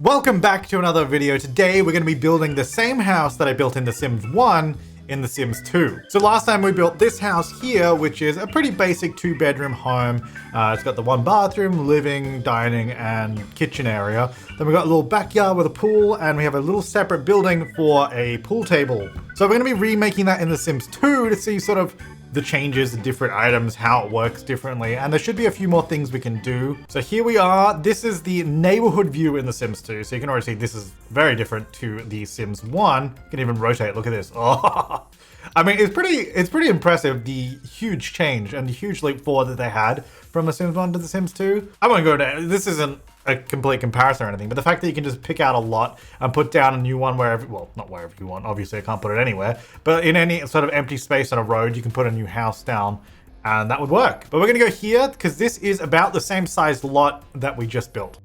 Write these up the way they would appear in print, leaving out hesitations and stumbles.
Welcome back to another video. Today we're going to be building the same house that I built in The Sims 1 in The Sims 2. So last time we built this house here, which is a pretty basic 2-bedroom home. It's got the 1 bathroom, living, dining, and kitchen area. Then we got a little backyard with a pool, and we have a little separate building for a pool table. So we're going to be remaking that in The Sims 2 to see sort of the changes, the different items, how it works differently, and there should be a few more things we can do. So here we are. This is the neighborhood view in The Sims 2. So you can already see this is very different to The Sims 1. You can even rotate. Look at this. Oh, I mean, it's pretty impressive, the huge change and the huge leap forward that they had from The Sims 1 to The Sims 2. I won't go down. This isn't a complete comparison or anything, but the fact that you can just pick out a lot and put down a new one wherever, well, not wherever you want, obviously I can't put it anywhere, but in any sort of empty space on a road, you can put a new house down and that would work. But we're gonna go here because this is about the same size lot that we just built.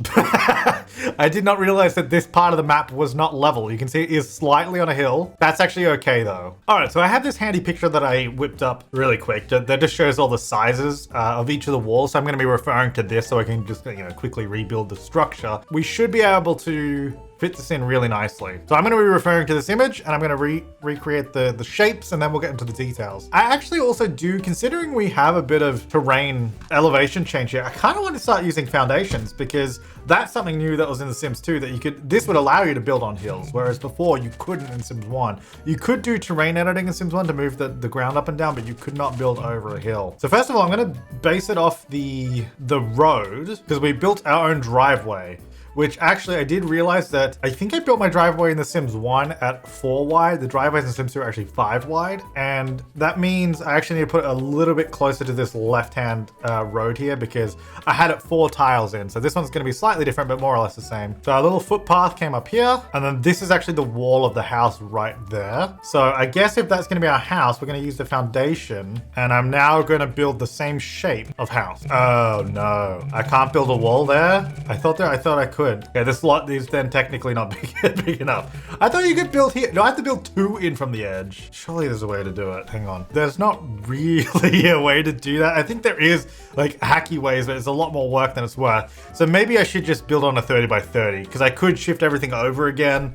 I did not realize that this part of the map was not level. You can see it is slightly on a hill. That's actually okay though. All right, so I have this handy picture that I whipped up really quick that just shows all the sizes of each of the walls. So I'm gonna be referring to this so I can just quickly rebuild the structure. We should be able to fit this in really nicely. So I'm going to be referring to this image and I'm going to recreate the shapes and then we'll get into the details. I actually also do, considering we have a bit of terrain elevation change here, I kind of want to start using foundations because that's something new that was in The Sims 2 that this would allow you to build on hills, whereas before you couldn't in Sims 1. You could do terrain editing in Sims 1 to move the ground up and down, but you could not build over a hill. So first of all, I'm going to base it off the road because we built our own driveway. Which actually I did realize that I think I built my driveway in The Sims 1 at 4 wide. The driveways in Sims 2 are actually 5 wide. And that means I actually need to put it a little bit closer to this left-hand road here because I had it 4 tiles in. So this one's gonna be slightly different, but more or less the same. So our little footpath came up here. And then this is actually the wall of the house right there. So I guess if that's gonna be our house, we're gonna use the foundation. And I'm now gonna build the same shape of house. Oh no, I can't build a wall there. I thought I could. Okay, this lot is then technically not big enough. I thought you could build here. No, I have to build 2 in from the edge. Surely there's a way to do it. Hang on. There's not really a way to do that. I think there is like hacky ways, but it's a lot more work than it's worth. So maybe I should just build on a 30 by 30 because I could shift everything over again.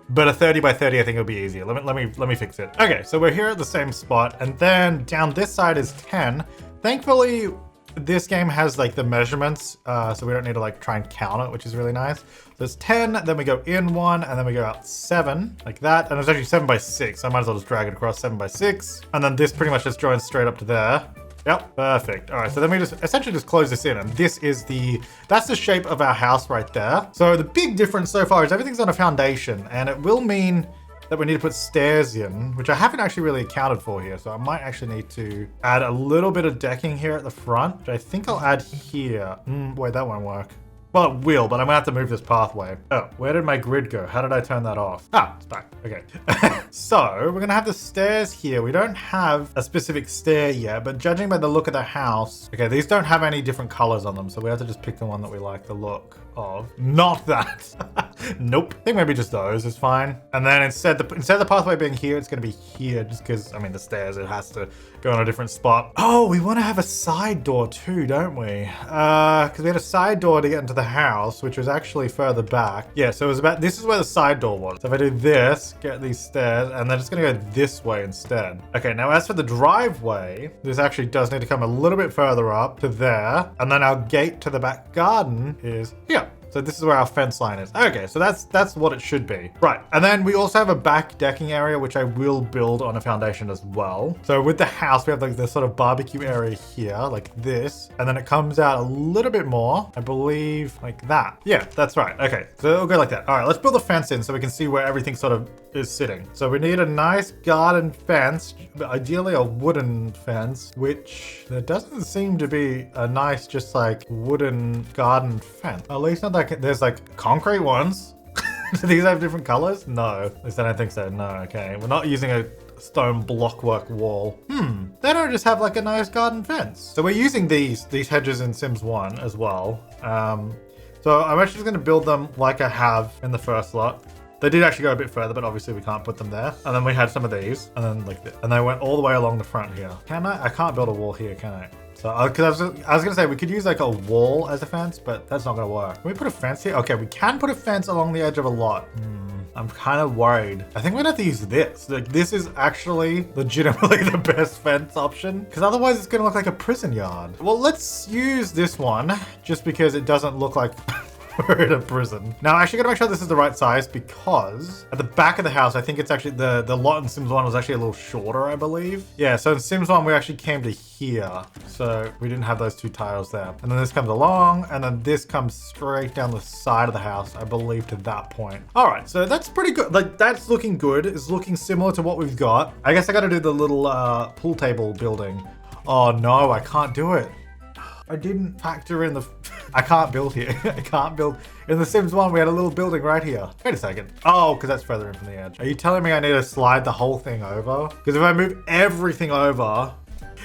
But a 30 by 30, I think it'll be easier. Let me fix it. Okay, so we're here at the same spot, and then down this side is 10. Thankfully, this game has like the measurements, so we don't need to like try and count it, which is really nice. So it's 10, then we go in 1, and then we go out 7, like that. And it's actually 7 by 6, so I might as well just drag it across 7 by 6. And then this pretty much just joins straight up to there. Yep, perfect. All right, so then we just essentially just close this in, and this is that's the shape of our house right there. So the big difference so far is everything's on a foundation, and it will mean that we need to put stairs in, which I haven't actually really accounted for here. So I might actually need to add a little bit of decking here at the front, which I think I'll add here. Wait, that won't work. Well, it will, but I'm gonna have to move this pathway. Oh, where did my grid go? How did I turn that off? Ah, it's back. Okay. So we're gonna have the stairs here. We don't have a specific stair yet, but judging by the look of the house, okay, these don't have any different colors on them, so we have to just pick the one that we like the look of. Not that. Nope. I think maybe just those is fine. And then instead of the pathway being here, it's gonna be here just because, I mean, the stairs, it has to go on a different spot. Oh, we want to have a side door too, don't we? Because we had a side door to get into the house, which was actually further back. Yeah, so it was about, this is where the side door was. So if I do this, get these stairs, and then it's gonna go this way instead. Okay, now as for the driveway, this actually does need to come a little bit further up to there. And then our gate to the back garden is here. So this is where our fence line is. Okay, so that's what it should be. Right, and then we also have a back decking area, which I will build on a foundation as well. So with the house, we have like this sort of barbecue area here, like this. And then it comes out a little bit more, I believe, like that. Yeah, that's right. Okay, so it'll go like that. All right, let's build a fence in so we can see where everything sort of is sitting. So we need a nice garden fence, but ideally a wooden fence, which there doesn't seem to be a nice, just like wooden garden fence. At least not that. There's like concrete ones. Do these have different colors? No, at least I don't think so. No, okay. We're not using a stone blockwork wall. They don't just have like a nice garden fence. So we're using these hedges in Sims 1 as well. So I'm actually just gonna build them like I have in the first lot. They did actually go a bit further, but obviously we can't put them there. And then we had some of these, and then like this. And they went all the way along the front here. Can I? I can't build a wall here, can I? So, because I was gonna say we could use like a wall as a fence, but that's not gonna work. Can we put a fence here? Okay, we can put a fence along the edge of a lot. I'm kind of worried. I think we're gonna have to use this. Like, this is actually legitimately the best fence option, because otherwise it's gonna look like a prison yard. Well, let's use this one just because it doesn't look like we're in a prison. Now, I actually gotta make sure this is the right size, because at the back of the house, I think it's actually the lot in Sims 1 was actually a little shorter, I believe. Yeah, so in Sims 1, we actually came to here. So we didn't have those two tiles there. And then this comes along, and then this comes straight down the side of the house, I believe, to that point. All right, so that's pretty good. Like, that's looking good. It's looking similar to what we've got. I guess I gotta do the little pool table building. Oh no, I can't do it. I didn't factor in the... I can't build here. I can't build. In The Sims 1, we had a little building right here. Wait a second. Oh, because that's further in from the edge. Are you telling me I need to slide the whole thing over? Because if I move everything over,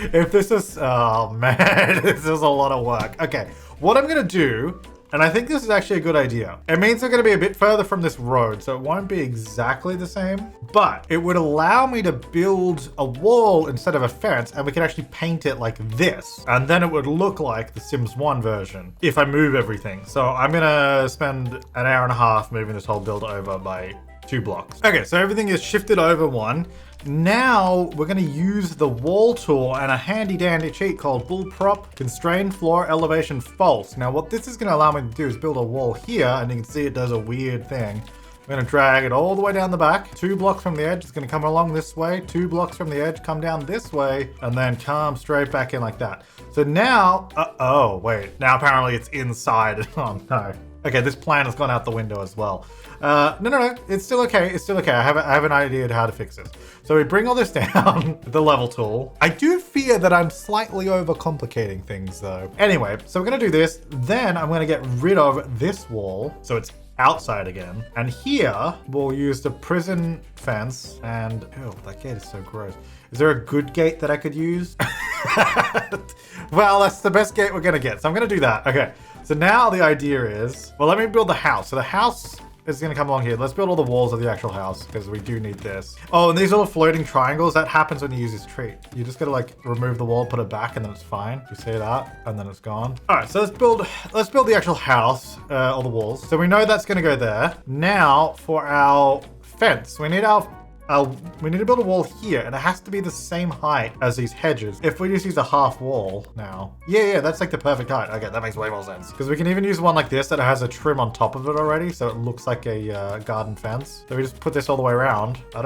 if this is... Oh, man. This is a lot of work. Okay. What I'm going to do... And I think this is actually a good idea. It means we're going to be a bit further from this road, so it won't be exactly the same, but it would allow me to build a wall instead of a fence, and we could actually paint it like this. And then it would look like the Sims 1 version if I move everything. So I'm going to spend an hour and a half moving this whole build over by 2 blocks. Okay, so everything is shifted over 1. Now we're going to use the wall tool and a handy dandy cheat called bull prop constrained floor elevation false. Now what this is going to allow me to do is build a wall here, and you can see it does a weird thing. I'm going to drag it all the way down the back. 2 blocks from the edge, it's going to come along this way. 2 blocks from the edge, come down this way, and then come straight back in like that. So now, oh wait, now apparently it's inside. Oh no. Okay, this plan has gone out the window as well. No, it's still okay. It's still okay. I have an idea of how to fix this. So we bring all this down with the level tool. I do fear that I'm slightly overcomplicating things though. Anyway, so we're gonna do this. Then I'm gonna get rid of this wall, so it's outside again. And here we'll use the prison fence. And oh, that gate is so gross. Is there a good gate that I could use? Well, that's the best gate we're gonna get. So I'm gonna do that. Okay. So now the idea is, well, let me build the house. So the house is going to come along here. Let's build all the walls of the actual house because we do need this. Oh, and these little floating triangles, that happens when you use this treat. You just got to like remove the wall, put it back, and then it's fine. You see that? And then it's gone. All right, so let's build the actual house, all the walls. So we know that's going to go there. Now for our fence, we need to build a wall here, and it has to be the same height as these hedges. If we just use a half wall now. Yeah, that's like the perfect height. Okay, that makes way more sense. Because we can even use one like this that has a trim on top of it already, so it looks like a garden fence. So we just put this all the way around. I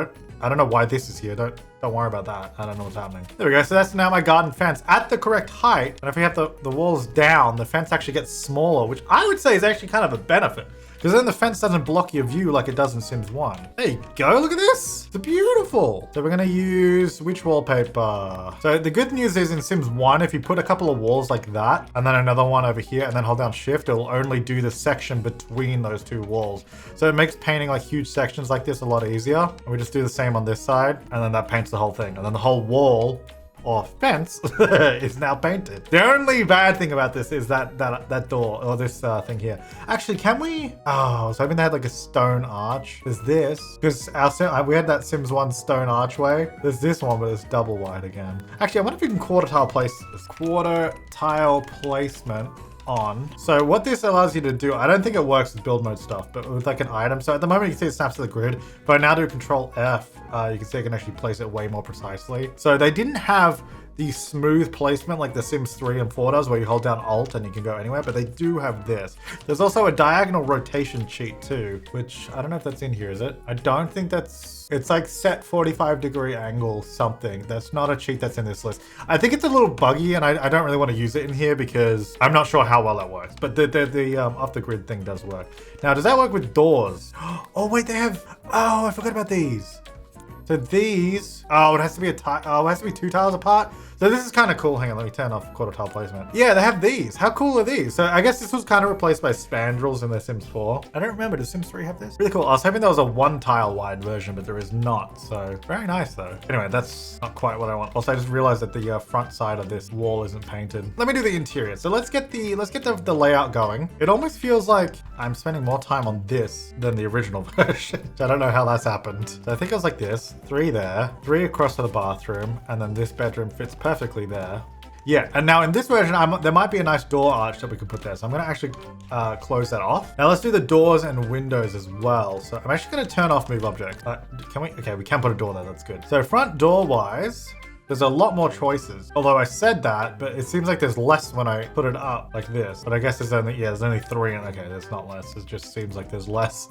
don't know why this is here. Don't worry about that. I don't know what's happening. There we go. So that's now my garden fence at the correct height. And if we have the walls down, the fence actually gets smaller, which I would say is actually kind of a benefit. Because then the fence doesn't block your view like it does in Sims 1. There you go, look at this. It's beautiful. So we're gonna use which wallpaper? So the good news is in Sims 1, if you put a couple of walls like that, and then another one over here, and then hold down shift, it'll only do the section between those 2 walls. So it makes painting like huge sections like this a lot easier. And we just do the same on this side, and then that paints the whole thing. And then the whole wall or fence is now painted. The only bad thing about this is that door or this thing here. Actually, can we? Oh, I was hoping they had like a stone arch. There's this because we had that Sims 1 stone archway. There's this one, but it's double wide again. Actually, I wonder if we can quarter tile place this. Quarter tile placement on. So what this allows you to do, I don't think it works with build mode stuff, but with like an item. So at the moment you can see it snaps to the grid, but now do Control F, you can see I can actually place it way more precisely. So they didn't have the smooth placement like The Sims 3 and 4 does, where you hold down Alt and you can go anywhere, but they do have this. There's also a diagonal rotation cheat too, which I don't know if that's in here, is it? I don't think that's... It's like set 45-degree angle something. That's not a cheat that's in this list. I think it's a little buggy and I don't really want to use it in here because I'm not sure how well that works, but the off the grid thing does work. Now, does that work with doors? Oh wait, they have... Oh, I forgot about these. So these, oh, it has to be it has to be 2 tiles apart. So this is kind of cool. Hang on, let me turn off quarter tile placement. Yeah, they have these. How cool are these? So I guess this was kind of replaced by spandrels in The Sims 4. I don't remember, does Sims 3 have this? Really cool. I was hoping there was a 1 tile wide version, but there is not. So very nice though. Anyway, that's not quite what I want. Also, I just realized that the front side of this wall isn't painted. Let me do the interior. So let's get the layout going. It almost feels like I'm spending more time on this than the original version. So I don't know how that's happened. So I think it was like this, 3 there, 3 across to the bathroom, and then this bedroom fits perfectly there. Yeah, and now in this version, there might be a nice door arch that we could put there. So I'm gonna actually close that off. Now let's do the doors and windows as well. So I'm actually gonna turn off move object. Can we? Okay, we can put a door there, that's good. So front door wise, there's a lot more choices. Although I said that, but it seems like there's less when I put it up like this. But I guess there's only 3. And okay, there's not less. It just seems like there's less.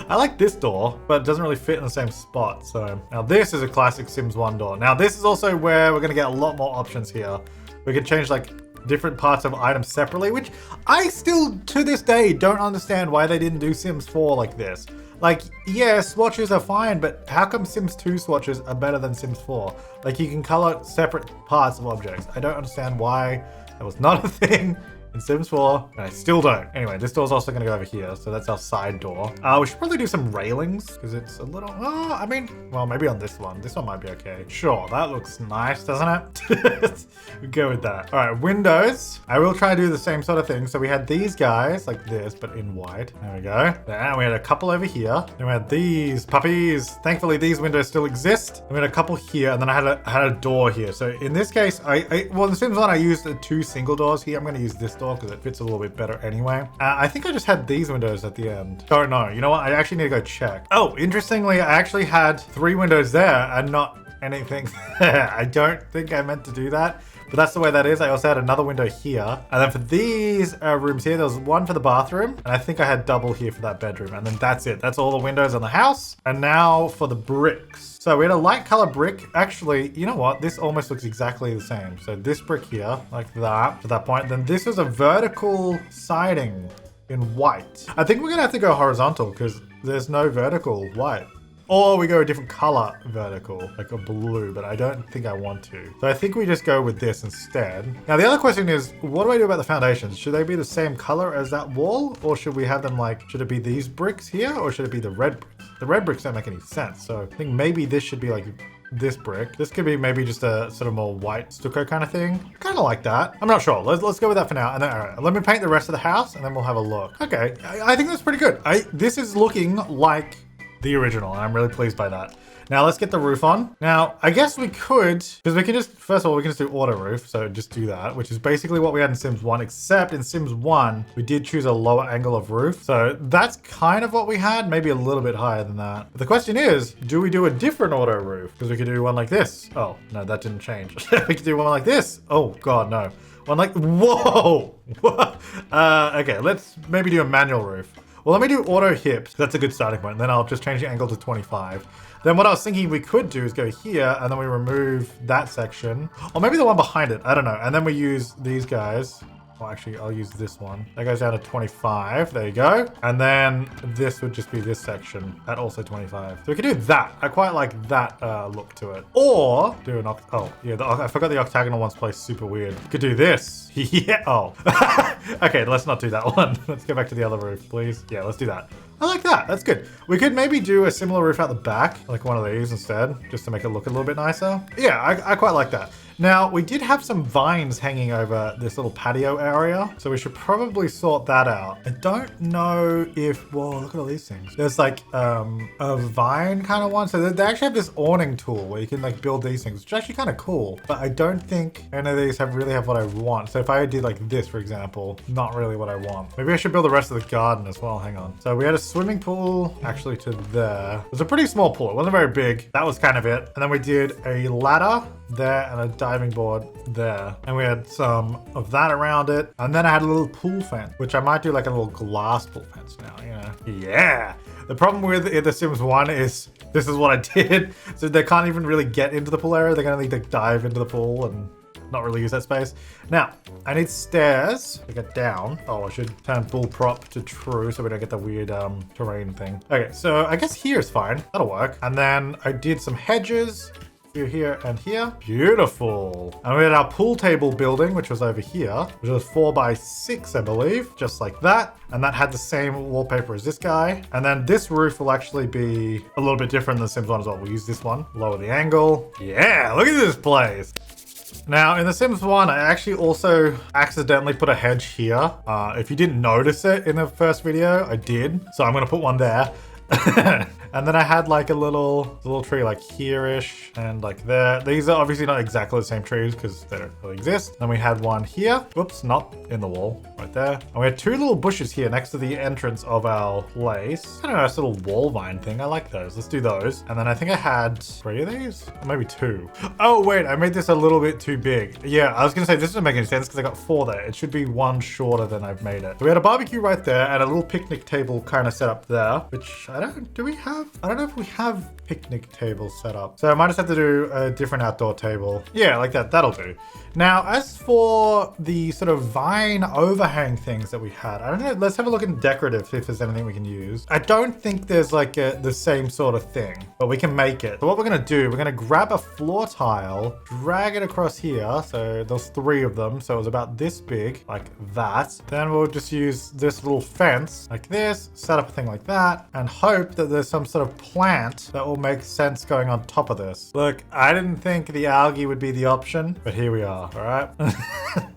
I like this door, but it doesn't really fit in the same spot. So now this is a classic Sims 1 door. Now this is also where we're gonna get a lot more options here. We can change like different parts of items separately, which I still to this day don't understand why they didn't do Sims 4 like this. Like, yeah, swatches are fine, but how come Sims 2 swatches are better than Sims 4? Like, you can color separate parts of objects. I don't understand why that was not a thing in Sims 4, and I still don't. Anyway, this door's also gonna go over here, so that's our side door. We should probably do some railings, because it's a little, I mean, well, maybe on this one. This one might be okay. Sure, that looks nice, doesn't it? We go with that. All right, windows. I will try to do the same sort of thing. So we had these guys, like this, but in white. There we go. Then we had a couple over here. Then we had these puppies. Thankfully, these windows still exist. Then we had a couple here, and then I had a door here. So in this case, well, in the Sims 1, I used the 2 single doors here. I'm gonna use this door because it fits a little bit better anyway. I think I just had these windows at the end. Don't know. You know what? I actually need to go check. Oh, interestingly, I actually had 3 windows there and not anything there. I don't think I meant to do that, but that's the way that is. I also had another window here. And then for these rooms here, there was one for the bathroom. And I think I had double here for that bedroom. And then that's it. That's all the windows in the house. And now for the bricks. So we had a light color brick. Actually, you know what? This almost looks exactly the same. So this brick here, like that, to that point. Then this is a vertical siding in white. I think we're gonna have to go horizontal because there's no vertical white. Or we go a different color vertical, like a blue, but I don't think I want to. So I think we just go with this instead. Now the other question is, what do I do about the foundations? Should they be the same color as that wall? Or should we have them like, should it be these bricks here? Or should it be the red bricks? The red bricks don't make any sense. So I think maybe this should be like this brick. This could be maybe just a sort of more white stucco kind of thing. Kind of like that. I'm not sure. Let's go with that for now. And then, all right, let me paint the rest of the house and then we'll have a look. Okay, I think that's pretty good. This is looking like the original, and I'm really pleased by that. Now let's get the roof on. Now, I guess we could, because we can just, first of all, we can just do auto roof. So just do that, which is basically what we had in Sims 1, except in Sims 1, we did choose a lower angle of roof. So that's kind of what we had, maybe a little bit higher than that. But the question is, do we do a different auto roof? Because we could do one like this. Oh, no, that didn't change. We could do one like this. Oh God, no. One like, whoa. Okay, let's maybe do a manual roof. Well, let me do auto hips. That's a good starting point. Then I'll just change the angle to 25. Then what I was thinking we could do is go here and then we remove that section. Or maybe the one behind it. I don't know. And then we use these guys. Well, actually, I'll use this one. That goes down to 25. There you go. And then this would just be this section at also 25. So we could do that. I quite like that look to it. Or do an oh, yeah, I forgot the octagonal one's placed super weird. Could do this. Yeah. Oh. Okay, let's not do that one. Let's go back to the other roof, please. Yeah, let's do that. I like that. That's good. We could maybe do a similar roof out the back, like one of these instead, just to make it look a little bit nicer. Yeah, I quite like that. Now, we did have some vines hanging over this little patio area, so we should probably sort that out. I don't know if, whoa, look at all these things. There's like a vine kind of one. So they actually have this awning tool where you can like build these things, which is actually kind of cool. But I don't think any of these really have what I want. So if I did like this, for example, not really what I want. Maybe I should build the rest of the garden as well. Hang on. So we had a swimming pool actually to there. It was a pretty small pool. It wasn't very big. That was kind of it. And then we did a ladder there and a diving board there, and we had some of that around it, and then I had a little pool fence, which I might do like a little glass pool fence now, you know. Yeah, the problem with The Sims 1 is this is what I did, so they can't even really get into the pool area. They're gonna need to dive into the pool and not really use that space. Now, I need stairs to get down. Oh, I should turn full prop to true so we don't get the weird terrain thing. Okay, so I guess here is fine. That'll work. And then I did some hedges here and here. Beautiful. And we had our pool table building, which was over here, which was 4x6, I believe, just like that. And that had the same wallpaper as this guy. And then this roof will actually be a little bit different than Sims 1 as well. We'll use this one, lower the angle. Yeah, look at this place. Now, in The Sims 1, I actually also accidentally put a hedge here. If you didn't notice it in the first video, I did. So I'm going to put one there. And then I had like a little tree like here-ish and like there. These are obviously not exactly the same trees because they don't really exist. Then we had one here. Whoops, not in the wall, right there. And we had two little bushes here next to the entrance of our place. Kind of nice little wall vine thing. I like those. Let's do those. And then I think I had 3 of these, or maybe 2. Oh wait, I made this a little bit too big. Yeah, I was gonna say this doesn't make any sense because I got 4 there. It should be 1 shorter than I've made it. So we had a barbecue right there and a little picnic table kind of set up there, which I don't know if we have picnic tables set up. So I might just have to do a different outdoor table. Yeah, like that, that'll do. Now, as for the sort of vine overhang things that we had, I don't know, let's have a look in decorative if there's anything we can use. I don't think there's like the same sort of thing, but we can make it. So what we're gonna do, we're gonna grab a floor tile, drag it across here. So there's 3 of them. So it was about this big, like that. Then we'll just use this little fence like this, set up a thing like that, and hope that there's some sort of plant that will make sense going on top of this. Look, I didn't think the algae would be the option, but here we are, all right?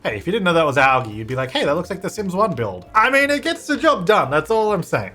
Hey, if you didn't know that was algae, you'd be like, hey, that looks like the Sims 1 build. I mean, it gets the job done. That's all I'm saying.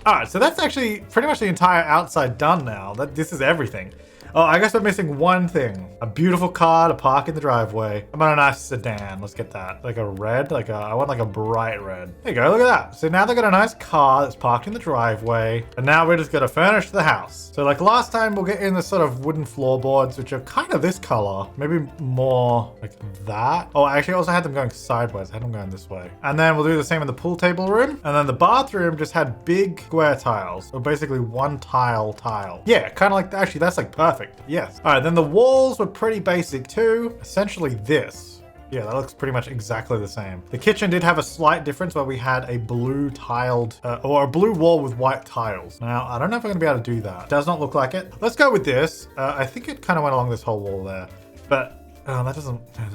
All right, so that's actually pretty much the entire outside done now. This is everything. Oh, I guess we're missing one thing. A beautiful car to park in the driveway. How about a nice sedan? Let's get that. Like a red, I want like a bright red. There you go, look at that. So now they've got a nice car that's parked in the driveway. And now we're just gonna furnish the house. So like last time, we'll get in the sort of wooden floorboards, which are kind of this color. Maybe more like that. Oh, I actually also had them going sideways. I had them going this way. And then we'll do the same in the pool table room. And then the bathroom just had big square tiles. So basically 1 tile. Yeah, kind of like, actually that's like perfect. Yes. All right, then the walls were pretty basic too. Essentially this. Yeah, that looks pretty much exactly the same. The kitchen did have a slight difference where we had a blue tiled, or a blue wall with white tiles. Now, I don't know if I'm gonna be able to do that. Does not look like it. Let's go with this. I think it kind of went along this whole wall there, but that doesn't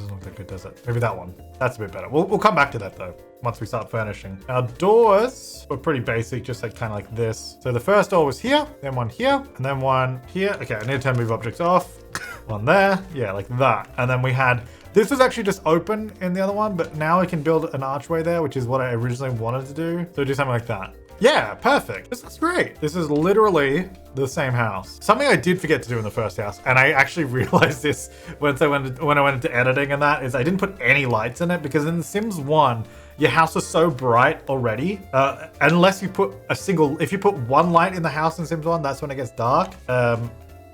look that good, does it? Maybe that one. That's a bit better. We'll come back to that though, once we start furnishing. Our doors were pretty basic, just like kind of like this. So the first door was here, then one here, and then one here. Okay, I need to turn move objects off. One there, yeah, like that. And then we had, this was actually just open in the other one, but now we can build an archway there, which is what I originally wanted to do. So do something like that. Yeah, perfect. This looks great. This is literally the same house. Something I did forget to do in the first house, and I actually realized this when I went into editing and that, is I didn't put any lights in it, because in The Sims 1, your house is so bright already. Unless you put if you put 1 light in the house in Sims 1, that's when it gets dark.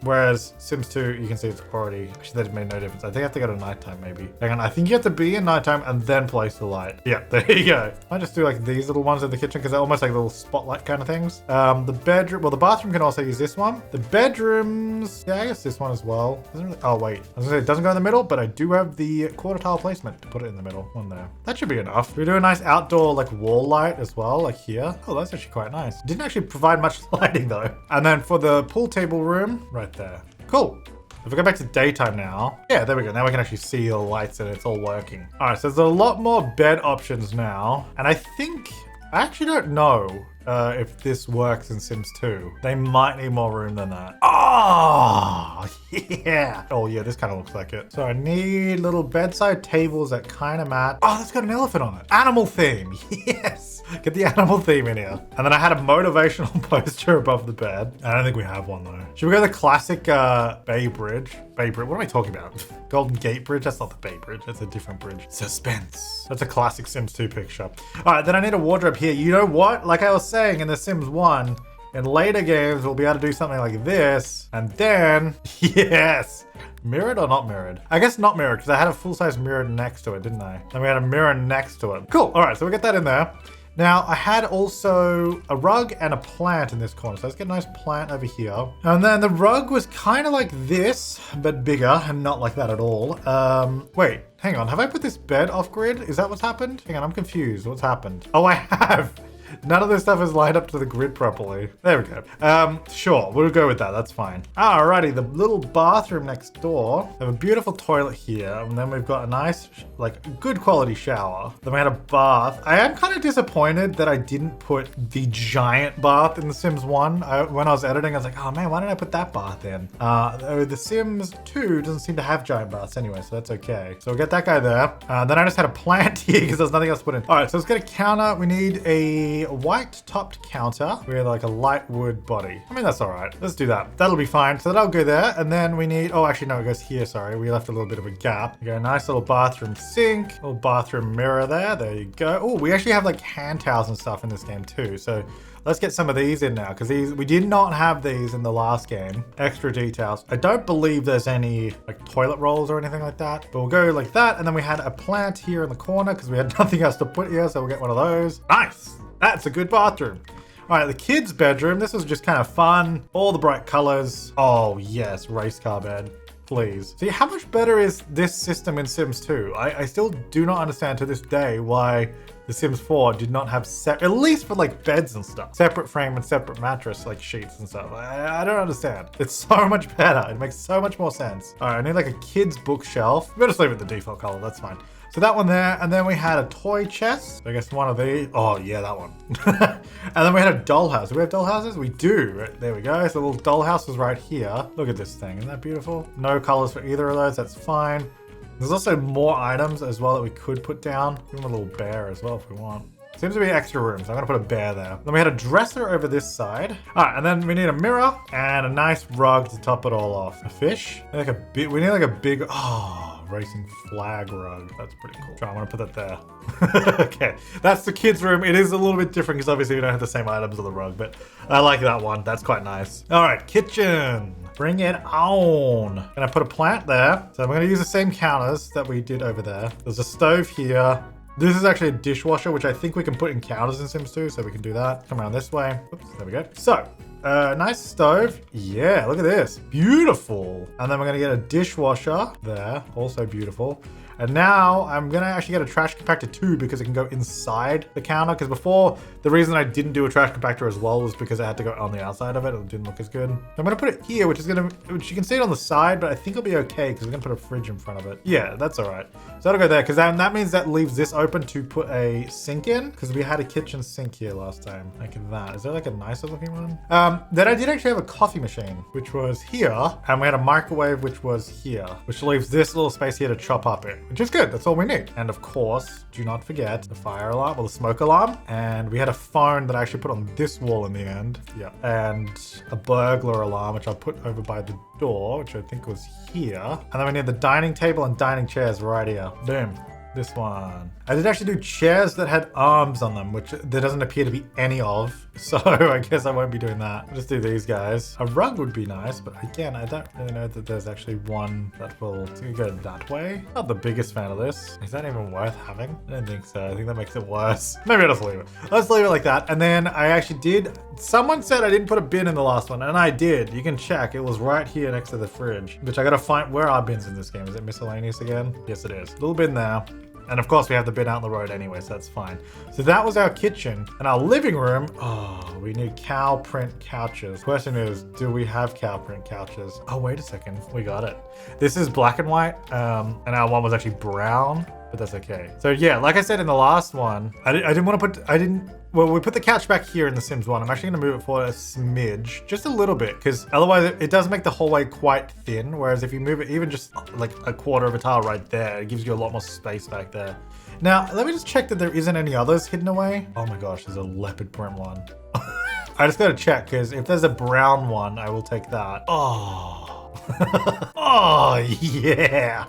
Whereas Sims 2, you can see it's already, actually that made no difference. I think I have to go to nighttime maybe. Hang on, I think you have to be in nighttime and then place the light. Yeah, there you go. I just do like these little ones in the kitchen because they're almost like little spotlight kind of things. The bedroom, well, the bathroom can also use this one. The bedrooms, yeah, I guess this one as well. Doesn't really, oh wait, I was gonna say it doesn't go in the middle, but I do have the quarter tile placement to put it in the middle. One there. That should be enough. We do a nice outdoor like wall light as well, like here. Oh, that's actually quite nice. Didn't actually provide much lighting though. And then for the pool table room, right there. Cool. If we go back to daytime now, yeah, there we go. Now we can actually see the lights and it's all working. All right, so there's a lot more bed options now. And I actually don't know if this works in Sims 2. They might need more room than that. Oh, yeah. Oh, yeah, this kind of looks like it. So I need little bedside tables that kind of match. Oh, that's got an elephant on it. Animal theme. Yes. Get the animal theme in here. And then I had a motivational poster above the bed. I don't think we have one though. Should we go the classic Bay Bridge? Bay Bridge, what am I talking about? Golden Gate Bridge? That's not the Bay Bridge, that's a different bridge. Suspense. That's a classic Sims 2 picture. All right, then I need a wardrobe here. You know what? Like I was saying in The Sims 1, in later games, we'll be able to do something like this. And then, yes. Mirrored or not mirrored? I guess not mirrored because I had a full-size mirror next to it, didn't I? And we had a mirror next to it. Cool, all right, so we'll get that in there. Now, I had also a rug and a plant in this corner. So let's get a nice plant over here. And then the rug was kind of like this, but bigger and not like that at all. Wait, hang on. Have I put this bed off grid? Is that what's happened? Hang on, I'm confused. What's happened? Oh, I have. None of this stuff is lined up to the grid properly. There we go. Sure, we'll go with that. That's fine. Alrighty, the little bathroom next door. We have a beautiful toilet here, and then we've got a nice, like, good quality shower. Then we had a bath. I am kind of disappointed that I didn't put the giant bath in The Sims 1. When I was editing, I was like, oh man, why didn't I put that bath in? The Sims 2 doesn't seem to have giant baths anyway, so that's okay. So we'll get that guy there. Then I just had a plant here because there's nothing else to put in. All right, so let's get a counter. We need a a white topped counter with like a light wood body. I mean, that's all right. Let's do that. That'll be fine. So that'll go there. And then we need, oh, actually, no, it goes here. Sorry. We left a little bit of a gap. Okay, nice little bathroom sink, little bathroom mirror there. There you go. Oh, we actually have like hand towels and stuff in this game too. So let's get some of these in now, because we did not have these in the last game. Extra details. I don't believe there's any like toilet rolls or anything like that, but we'll go like that. And then we had a plant here in the corner because we had nothing else to put here, so we'll get one of those. Nice. That's a good bathroom. All right, the kids' bedroom. This was just kind of fun. All the bright colors. Oh yes, race car bed. Please. See, how much better is this system in Sims 2? I still do not understand to this day why The Sims 4 did not have at least for like beds and stuff, separate frame and separate mattress, like sheets and stuff. I don't understand. It's so much better. It makes so much more sense. All right, I need like a kid's bookshelf. We'll just leave it the default color. That's fine. So that one there, and then we had a toy chest. I guess one of these. Oh yeah, that one. And then we had a dollhouse. Do we have dollhouses? We do. Right, there we go. So the little dollhouse is right here. Look at this thing. Isn't that beautiful? No colors for either of those. That's fine. There's also more items as well that we could put down. Give him a little bear as well if we want. Seems to be extra room, so I'm gonna put a bear there. Then we had a dresser over this side. All right, and then we need a mirror and a nice rug to top it all off. A fish? We need like a big, racing flag rug. That's pretty cool. So I'm gonna put that there. Okay, that's the kids' room. It is a little bit different because obviously we don't have the same items on the rug, but I like that one. That's quite nice. All right, kitchen. Bring it on. And I put a plant there. So I'm gonna use the same counters that we did over there. There's a stove here. This is actually a dishwasher, which I think we can put in counters in Sims 2, so we can do that. Come around this way. Oops, there we go. So, nice stove. Yeah, look at this. Beautiful. And then we're gonna get a dishwasher there, also beautiful. And now I'm gonna actually get a trash compactor too, because it can go inside the counter. Because before, the reason I didn't do a trash compactor as well was because I had to go on the outside of it. It didn't look as good. I'm gonna put it here, which you can see it on the side, but I think it'll be okay because we're gonna put a fridge in front of it. Yeah, that's all right. So that'll go there, because that means that leaves this open to put a sink in, because we had a kitchen sink here last time. Like that. Is there like a nicer looking one? Then I did actually have a coffee machine, which was here, and we had a microwave, which was here, which leaves this little space here to chop up it. Which is good, that's all we need. And of course, do not forget the fire alarm or the smoke alarm. And we had a phone that I actually put on this wall in the end. Yeah. And a burglar alarm, which I put over by the door, which I think was here. And then we need the dining table and dining chairs right here. Boom. This one. I did actually do chairs that had arms on them, which there doesn't appear to be any of. So I guess I won't be doing that. I'll just do these guys. A rug would be nice, but again, I don't really know that there's actually one that will go that way. Not the biggest fan of this. Is that even worth having? I don't think so. I think that makes it worse. Maybe I'll just leave it. Let's leave it like that. And then I actually did, someone said I didn't put a bin in the last one, and I did. You can check. It was right here next to the fridge, which I gotta find. Where are bins in this game? Is it miscellaneous again? Yes, it is. Little bin there. And of course we have the bin out on the road anyway, so that's fine. So that was our kitchen. And our living room, oh, we need cow print couches. Question is, do we have cow print couches? Oh, wait a second, we got it. This is black and white, and our one was actually brown, but that's okay. So yeah, like I said in the last one, well, we put the couch back here in The Sims 1. I'm actually gonna move it forward a smidge, just a little bit, because otherwise it does make the hallway quite thin, whereas if you move it even just like a quarter of a tile right there, it gives you a lot more space back there. Now, let me just check that there isn't any others hidden away. Oh my gosh, there's a leopard print one. I just gotta check, because if there's a brown one, I will take that. Oh. Oh, yeah.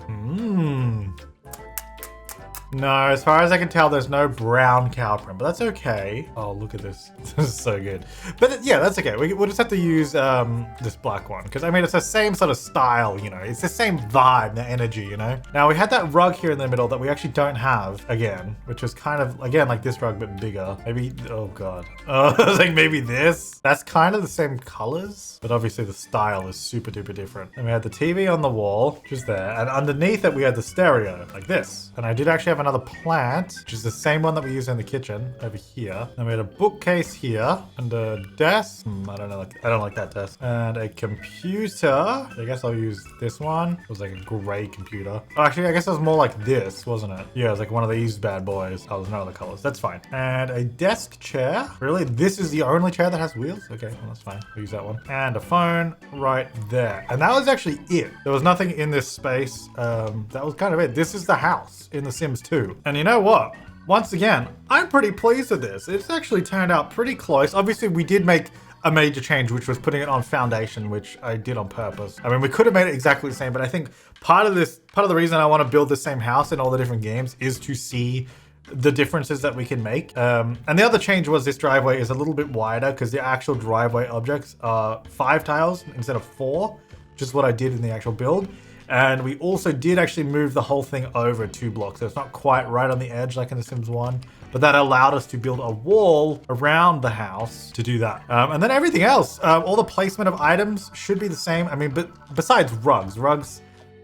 No, as far as I can tell, there's no brown cow print, but that's okay. Oh, look at this. This is so good. But yeah, that's okay. We'll just have to use this black one, because I mean, it's the same sort of style, you know, it's the same vibe, the energy, you know? Now, we had that rug here in the middle that we actually don't have again, which is kind of, again, like this rug, but bigger. Maybe, oh God. I was like, maybe this? That's kind of the same colors, but obviously the style is super duper different. And we had the TV on the wall, which is there, and underneath it, we had the stereo, like this. And I did actually have another plant, which is the same one that we use in the kitchen over here. Then we had a bookcase here and a desk. I don't know, I don't like that desk. And a computer. I guess I'll use this one. It was like a gray computer. Oh, actually, I guess it was more like this, wasn't it? Yeah, it was like one of these bad boys. Oh, there's no other colors. That's fine. And a desk chair. Really? This is the only chair that has wheels? Okay, well, that's fine. We'll use that one. And a phone right there. And that was actually it. There was nothing in this space. That was kind of it. This is the house in The Sims 2. And you know what? once again, I'm pretty pleased with this. It's actually turned out pretty close. Obviously, we did make a major change, which was putting it on foundation, which I did on purpose. I mean, we could have made it exactly the same, but I think part of the reason I want to build the same house in all the different games is to see the differences that we can make. And the other change was this driveway is a little bit wider because the actual driveway objects are 5 tiles instead of 4, which is what I did in the actual build. And we also did actually move the whole thing over 2 blocks. So it's not quite right on the edge like in The Sims 1, but that allowed us to build a wall around the house to do that. And then everything else, all the placement of items should be the same. I mean, but besides rugs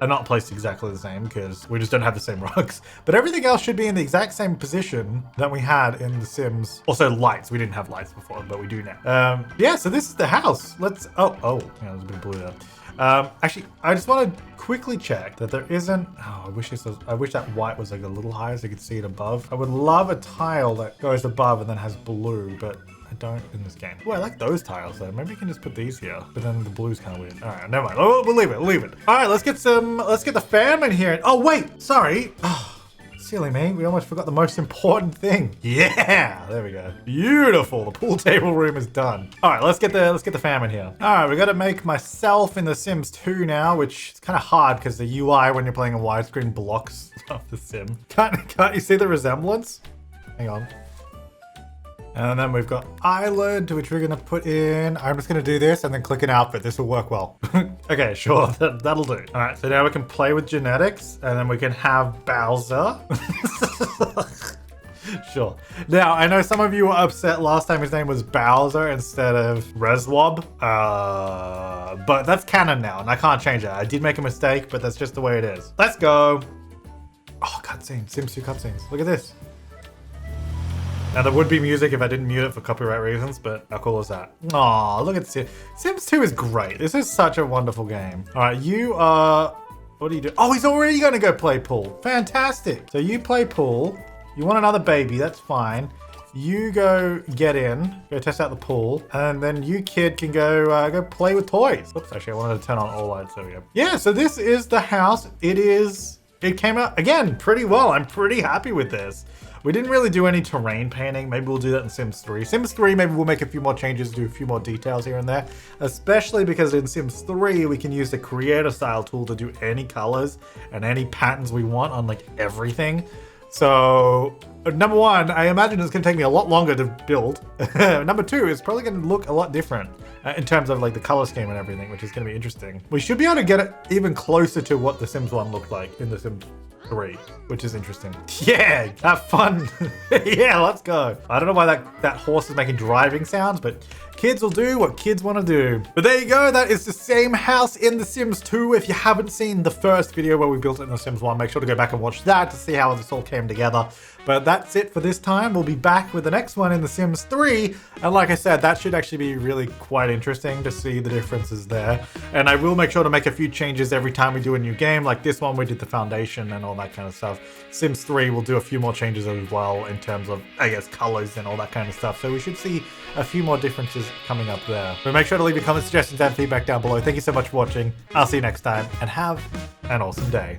are not placed exactly the same because we just don't have the same rugs. But everything else should be in the exact same position that we had in The Sims. Also lights, we didn't have lights before, but we do now. Yeah, so this is the house. Let's, yeah, there's a bit of blue there. Actually, I just want to quickly check that there isn't, I wish that white was like a little higher so you could see it above. I would love a tile that goes above and then has blue, but I don't in this game. Oh, I like those tiles though. Maybe we can just put these here, but then the blue's kind of weird. All right, never mind. Oh, we'll leave it. All right, let's get the fan in here. Oh, wait, sorry. Oh, silly me, we almost forgot the most important thing. Yeah, there we go. Beautiful, the pool table room is done. All right, let's get the fam in here. All right, we got to make myself in The Sims 2 now, which is kind of hard because the UI when you're playing a widescreen blocks of the sim. Can't you see the resemblance? Hang on. And then we've got island, which we're gonna put in. I'm just gonna do this and then click an outfit. This will work well. Okay, sure, that'll do. All right, so now we can play with genetics and then we can have Bowser. Sure. Now, I know some of you were upset last time his name was Bowser instead of Reswob. But that's canon now and I can't change it. I did make a mistake, but that's just the way it is. Let's go. Oh, cutscenes, Sims 2 cutscenes. Look at this. Now, there would be music if I didn't mute it for copyright reasons, but how cool is that? Aw, look at this. Sims 2 is great. This is such a wonderful game. All right, you are... What do you do? Oh, he's already going to go play pool. Fantastic. So you play pool. You want another baby. That's fine. You go get in. Go test out the pool. And then you, kid, can go play with toys. Oops, actually, I wanted to turn on all lights. There we go. Yeah, so this is the house. It came out, again, pretty well. I'm pretty happy with this. We didn't really do any terrain painting. Maybe we'll do that in Sims 3. Sims 3, maybe we'll make a few more changes, do a few more details here and there, especially because in Sims 3, we can use the creator style tool to do any colors and any patterns we want on like everything. So number 1, I imagine it's gonna take me a lot longer to build. Number 2, it's probably gonna look a lot different in terms of like the color scheme and everything, which is gonna be interesting. We should be able to get it even closer to what the Sims 1 looked like in the Sims 3, which is interesting. Yeah, have fun. Yeah, let's go. I don't know why that horse is making driving sounds, but kids will do what kids want to do. But there you go. That is the same house in The Sims 2. If you haven't seen the first video where we built it in The Sims 1, make sure to go back and watch that to see how this all came together. But that's it for this time. We'll be back with the next one in The Sims 3. And like I said, that should actually be really quite interesting to see the differences there. And I will make sure to make a few changes every time we do a new game. Like this one, we did the foundation and all that kind of stuff. Sims 3 will do a few more changes as well in terms of, I guess, colors and all that kind of stuff. So we should see a few more differences coming up there. But make sure to leave your comments, suggestions, and feedback down below. Thank you so much for watching. I'll see you next time and have an awesome day.